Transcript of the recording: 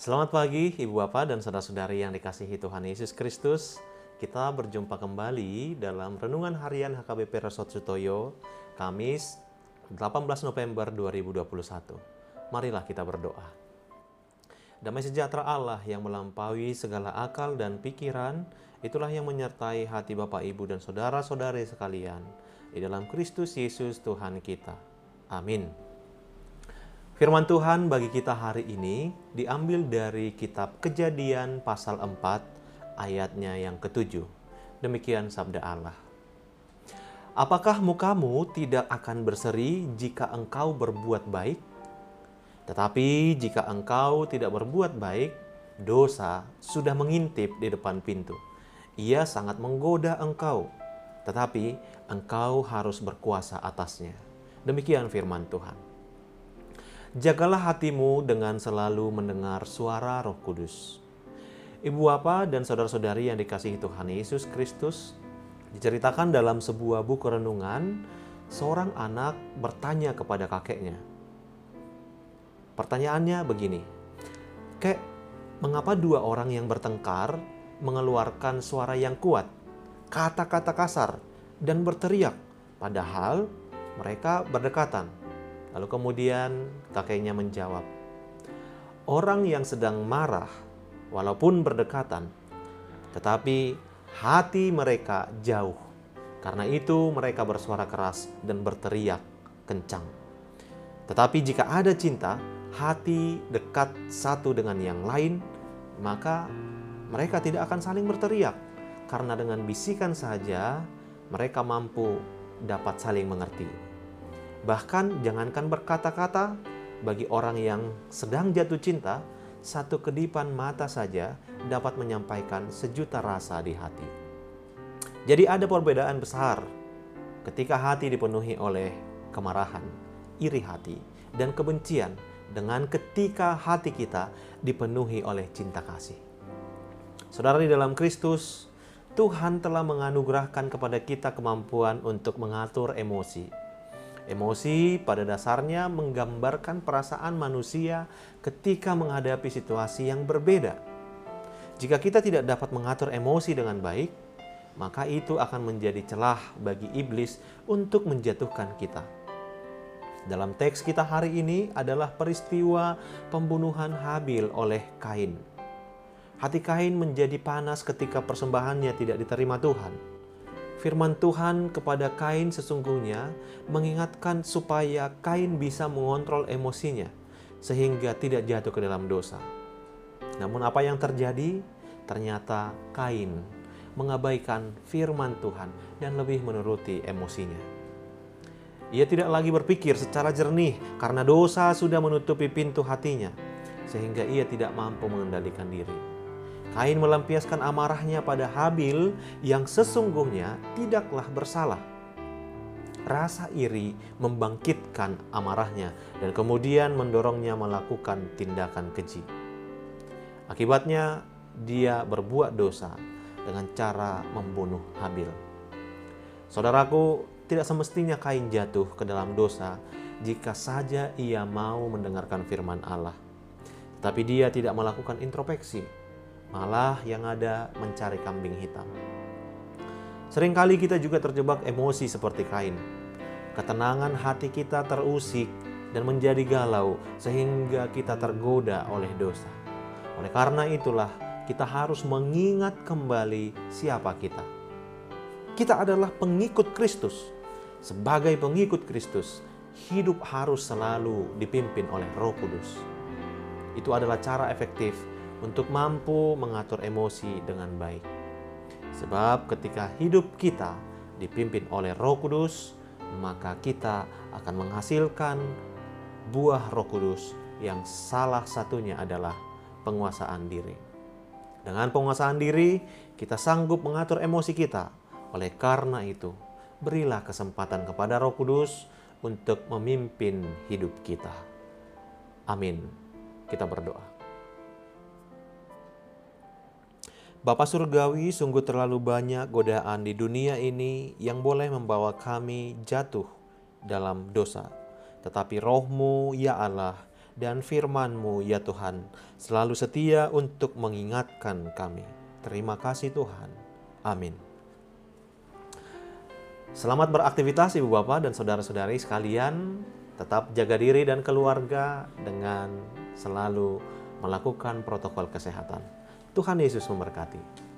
Selamat pagi Ibu Bapak dan Saudara-saudari yang dikasihi Tuhan Yesus Kristus. Kita berjumpa kembali dalam Renungan Harian HKBP Resort Sutoyo, Kamis 18 November 2021. Marilah kita berdoa. Damai sejahtera Allah yang melampaui segala akal dan pikiran, itulah yang menyertai hati Bapak, Ibu, dan Saudara-saudari sekalian di dalam Kristus Yesus Tuhan kita. Amin. Firman Tuhan bagi kita hari ini diambil dari kitab Kejadian pasal 4 ayatnya yang ke-7. Demikian sabda Allah. Apakah mukamu tidak akan berseri jika engkau berbuat baik? Tetapi jika engkau tidak berbuat baik, dosa sudah mengintip di depan pintu. Ia sangat menggoda engkau, tetapi engkau harus berkuasa atasnya. Demikian firman Tuhan. Jagalah hatimu dengan selalu mendengar suara Roh Kudus. Ibu Bapak dan saudara-saudari yang dikasihi Tuhan Yesus Kristus, diceritakan dalam sebuah buku renungan, seorang anak bertanya kepada kakeknya. Pertanyaannya begini, "Kek, mengapa dua orang yang bertengkar mengeluarkan suara yang kuat, kata-kata kasar, dan berteriak, padahal mereka berdekatan?" Lalu kemudian kakeknya menjawab, "Orang yang sedang marah walaupun berdekatan, tetapi hati mereka jauh. Karena itu mereka bersuara keras dan berteriak kencang. Tetapi jika ada cinta, hati dekat satu dengan yang lain, maka mereka tidak akan saling berteriak. Karena dengan bisikan saja mereka mampu dapat saling mengerti. Bahkan jangankan berkata-kata, bagi orang yang sedang jatuh cinta, satu kedipan mata saja dapat menyampaikan sejuta rasa di hati." Jadi ada perbedaan besar ketika hati dipenuhi oleh kemarahan, iri hati, dan kebencian dengan ketika hati kita dipenuhi oleh cinta kasih. Saudara di dalam Kristus, Tuhan telah menganugerahkan kepada kita kemampuan untuk mengatur emosi. Emosi pada dasarnya menggambarkan perasaan manusia ketika menghadapi situasi yang berbeda. Jika kita tidak dapat mengatur emosi dengan baik, maka itu akan menjadi celah bagi iblis untuk menjatuhkan kita. Dalam teks kita hari ini adalah peristiwa pembunuhan Habil oleh Kain. Hati Kain menjadi panas ketika persembahannya tidak diterima Tuhan. Firman Tuhan kepada Kain sesungguhnya mengingatkan supaya Kain bisa mengontrol emosinya sehingga tidak jatuh ke dalam dosa. Namun apa yang terjadi? Ternyata Kain mengabaikan firman Tuhan dan lebih menuruti emosinya. Ia tidak lagi berpikir secara jernih karena dosa sudah menutupi pintu hatinya sehingga ia tidak mampu mengendalikan diri. Kain melampiaskan amarahnya pada Habil yang sesungguhnya tidaklah bersalah. Rasa iri membangkitkan amarahnya dan kemudian mendorongnya melakukan tindakan keji. Akibatnya dia berbuat dosa dengan cara membunuh Habil. Saudaraku, tidak semestinya Kain jatuh ke dalam dosa jika saja ia mau mendengarkan firman Allah. Tetapi dia tidak melakukan introspeksi. Malah yang ada mencari kambing hitam. Seringkali kita juga terjebak emosi seperti Kain. Ketenangan hati kita terusik dan menjadi galau sehingga kita tergoda oleh dosa. Oleh karena itulah kita harus mengingat kembali siapa kita. Kita adalah pengikut Kristus. Sebagai pengikut Kristus, hidup harus selalu dipimpin oleh Roh Kudus. Itu adalah cara efektif untuk mampu mengatur emosi dengan baik. Sebab ketika hidup kita dipimpin oleh Roh Kudus, maka kita akan menghasilkan buah Roh Kudus yang salah satunya adalah penguasaan diri. Dengan penguasaan diri, kita sanggup mengatur emosi kita. Oleh karena itu, berilah kesempatan kepada Roh Kudus untuk memimpin hidup kita. Amin. Kita berdoa. Bapa Surgawi, sungguh terlalu banyak godaan di dunia ini yang boleh membawa kami jatuh dalam dosa. Tetapi Roh-Mu, ya Allah, dan firman-Mu ya Tuhan, selalu setia untuk mengingatkan kami. Terima kasih Tuhan. Amin. Selamat beraktivitas Ibu Bapak dan Saudara-saudari sekalian. Tetap jaga diri dan keluarga dengan selalu melakukan protokol kesehatan. Tuhan Yesus memberkati.